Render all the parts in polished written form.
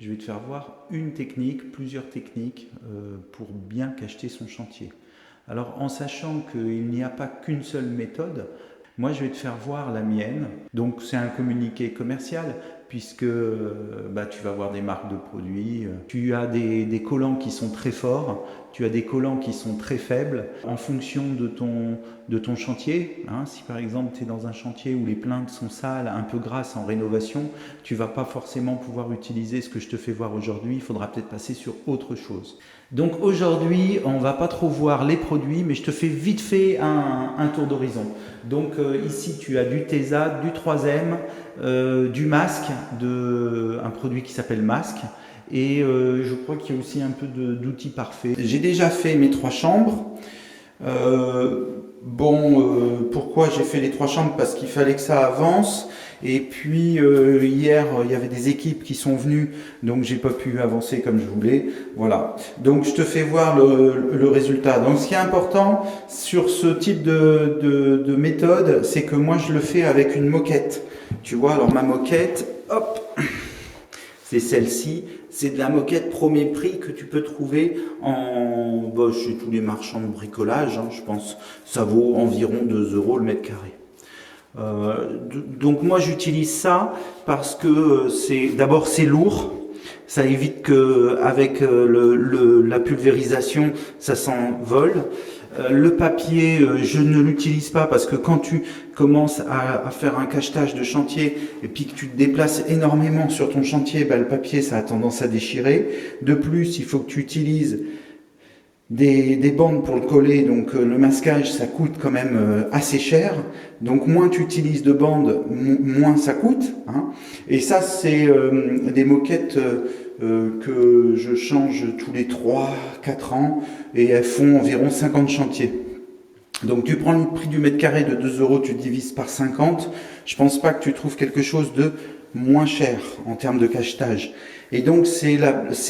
Je vais te faire voir une technique, plusieurs techniques pour bien cacheter son chantier. Alors en sachant qu'il n'y a pas qu'une seule méthode, moi je vais te faire voir la mienne. Donc c'est un communiqué commercial puisque tu vas avoir des marques de produits. Tu as des collants qui sont très forts, tu as des collants qui sont très faibles en fonction de ton chantier. Hein. Si par exemple tu es dans un chantier où les plaintes sont sales, un peu grasses en rénovation, tu ne vas pas forcément pouvoir utiliser ce que je te fais voir aujourd'hui, il faudra peut-être passer sur autre chose. Donc aujourd'hui, on ne va pas trop voir les produits, mais je te fais vite fait un tour d'horizon. Donc ici, tu as du Tesa, du 3M, du masque, un produit qui s'appelle masque. Et je crois qu'il y a aussi un peu d'outils parfaits. J'ai déjà fait mes 3 chambres. Pourquoi j'ai fait les 3 chambres? Parce qu'il fallait que ça avance. Et puis hier, il y avait des équipes qui sont venues, donc j'ai pas pu avancer comme je voulais. Voilà. Donc je te fais voir le résultat. Donc ce qui est important sur ce type de méthode, c'est que moi je le fais avec une moquette. Tu vois, alors ma moquette, hop, c'est celle-ci. C'est de la moquette premier prix que tu peux trouver chez tous les marchands de bricolage. Hein, je pense ça vaut environ 2 euros le mètre carré. Donc moi j'utilise ça parce que d'abord c'est lourd, ça évite que avec la pulvérisation ça s'envole. Le papier, je ne l'utilise pas parce que quand tu commences à faire un cachetage de chantier et puis que tu te déplaces énormément sur ton chantier, le papier ça a tendance à déchirer. De plus, il faut que tu utilises des bandes pour le coller, donc le masquage ça coûte quand même assez cher, donc moins tu utilises de bandes, moins ça coûte, hein. Et ça c'est des moquettes que je change tous les 3-4 ans et elles font environ 50 chantiers. Donc tu prends le prix du mètre carré de 2 euros, tu divises par 50, je pense pas que tu trouves quelque chose de moins cher en termes de cachetage. Et donc c'est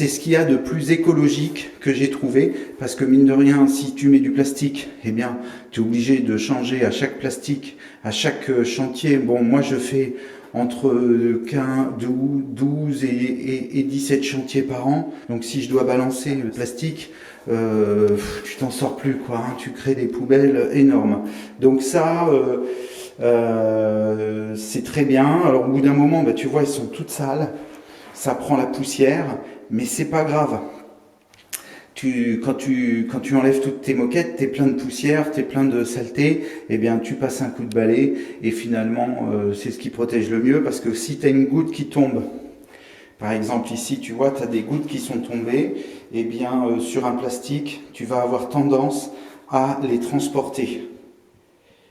ce qu'il y a de plus écologique que j'ai trouvé, parce que mine de rien, si tu mets du plastique, eh bien tu es obligé de changer à chaque plastique, à chaque chantier. Bon, moi je fais entre 12 et 17 chantiers par an, donc si je dois balancer le plastique, tu t'en sors plus quoi, hein, tu crées des poubelles énormes. Donc ça, c'est très bien. Alors au bout d'un moment, tu vois, elles sont toutes sales, ça prend la poussière, mais c'est pas grave. Quand tu enlèves toutes tes moquettes, t'es plein de poussière, t'es plein de saleté, eh bien tu passes un coup de balai et finalement c'est ce qui protège le mieux, parce que si t'as une goutte qui tombe, par exemple ici tu vois, t'as des gouttes qui sont tombées, eh bien sur un plastique, tu vas avoir tendance à les transporter.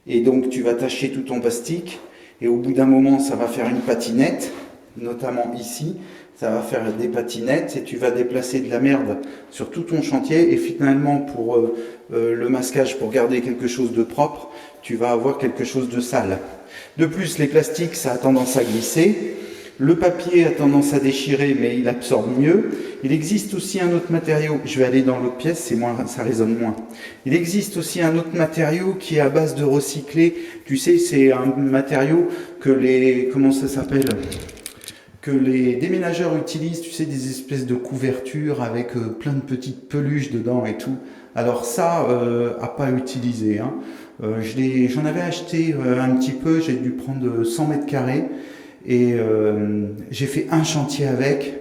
Et donc tu vas tacher tout ton plastique et au bout d'un moment ça va faire une patinette, notamment ici, ça va faire des patinettes et tu vas déplacer de la merde sur tout ton chantier, et finalement pour le masquage, pour garder quelque chose de propre, tu vas avoir quelque chose de sale. De plus, les plastiques, ça a tendance à glisser. Le papier a tendance à déchirer, mais il absorbe mieux. Il existe aussi un autre matériau, je vais aller dans l'autre pièce, ça résonne moins. Il existe aussi un autre matériau qui est à base de recyclé. Tu sais, c'est un matériau que comment ça s'appelle, que les déménageurs utilisent, tu sais, des espèces de couvertures avec plein de petites peluches dedans et tout. Alors ça, à pas utiliser, hein. J'en avais acheté un petit peu, j'ai dû prendre 100 mètres carrés. Et j'ai fait un chantier avec,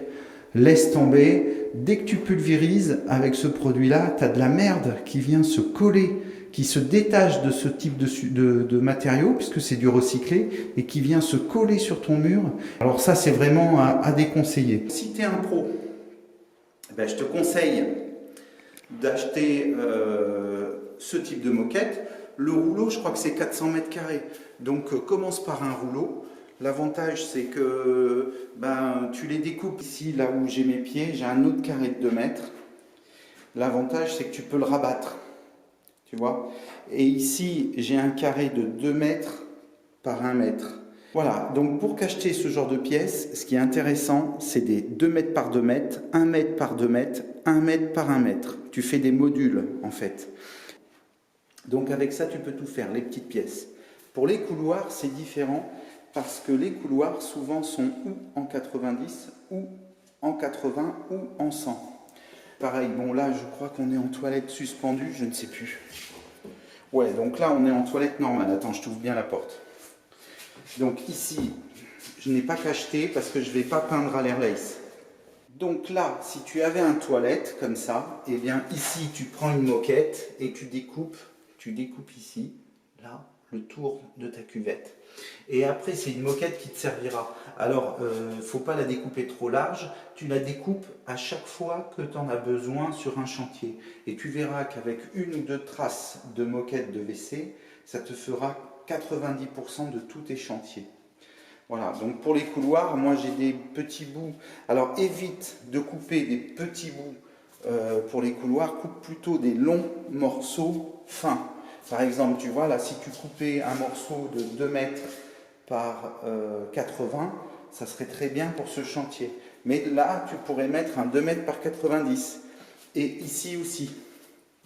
laisse tomber. Dès que tu pulvérises avec ce produit-là, tu as de la merde qui vient se coller, qui se détache de ce type de matériau, puisque c'est du recyclé, et qui vient se coller sur ton mur. Alors ça, c'est vraiment à déconseiller. Si tu es un pro, je te conseille d'acheter ce type de moquette. Le rouleau, je crois que c'est 400 mètres carrés. Donc commence par un rouleau. L'avantage, c'est que tu les découpes ici, là où j'ai mes pieds, j'ai un autre carré de 2 mètres. L'avantage, c'est que tu peux le rabattre, tu vois. Et ici, j'ai un carré de 2 mètres par 1 mètre. Voilà, donc pour cacheter ce genre de pièces, ce qui est intéressant, c'est des 2 mètres par 2 mètres, 1 mètre par 2 mètres, 1 mètre par 1 mètre. Tu fais des modules, en fait. Donc avec ça, tu peux tout faire, les petites pièces. Pour les couloirs, c'est différent, parce que les couloirs souvent sont ou en 90 ou en 80 ou en 100. Pareil, bon là je crois qu'on est en toilette suspendue, je ne sais plus. Ouais, donc là on est en toilette normale. Attends, je t'ouvre bien la porte. Donc ici, je n'ai pas cacheté parce que je ne vais pas peindre à l'airlace. Donc là, si tu avais un toilette comme ça, et bien ici tu prends une moquette et tu découpes ici, là, le tour de ta cuvette. Et après, c'est une moquette qui te servira. Alors, faut pas la découper trop large, tu la découpes à chaque fois que tu en as besoin sur un chantier. Et tu verras qu'avec une ou deux traces de moquette de WC, ça te fera 90% de tous tes chantiers. Voilà, donc pour les couloirs, moi j'ai des petits bouts. Alors évite de couper des petits bouts pour les couloirs, coupe plutôt des longs morceaux fins. Par exemple, tu vois, là, si tu coupais un morceau de 2 mètres par 80, ça serait très bien pour ce chantier. Mais là, tu pourrais mettre un 2 mètres par 90. Et ici aussi.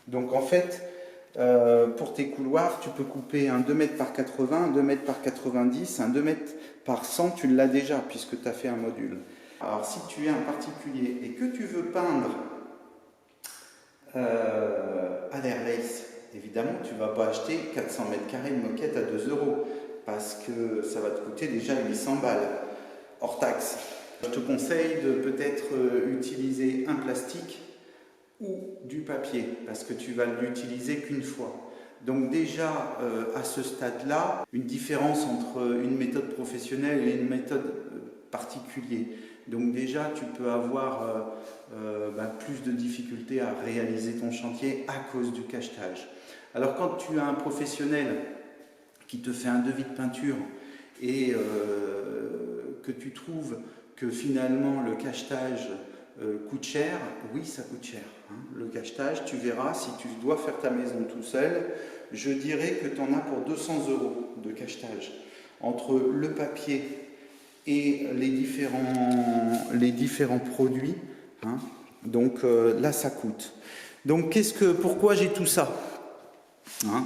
Donc en fait, pour tes couloirs, tu peux couper un 2 mètres par 80, un 2 mètres par 90, un 2 mètres par 100, tu l'as déjà puisque tu as fait un module. Alors si tu es un particulier et que tu veux peindre à l'airlace, évidemment tu ne vas pas acheter 400 mètres carrés de moquette à 2 euros parce que ça va te coûter déjà 800 balles hors taxe. Je te conseille de peut-être utiliser un plastique ou du papier parce que tu vas l'utiliser qu'une fois. Donc déjà à ce stade-là, une différence entre une méthode professionnelle et une méthode particulière. Donc déjà tu peux avoir plus de difficultés à réaliser ton chantier à cause du cachetage. Alors quand tu as un professionnel qui te fait un devis de peinture et que tu trouves que finalement le cachetage coûte cher, oui ça coûte cher. Hein. Le cachetage, tu verras, si tu dois faire ta maison tout seul, je dirais que tu en as pour 200 euros de cachetage. Entre le papier et les différents produits, hein. Donc là ça coûte. Donc pourquoi j'ai tout ça, hein?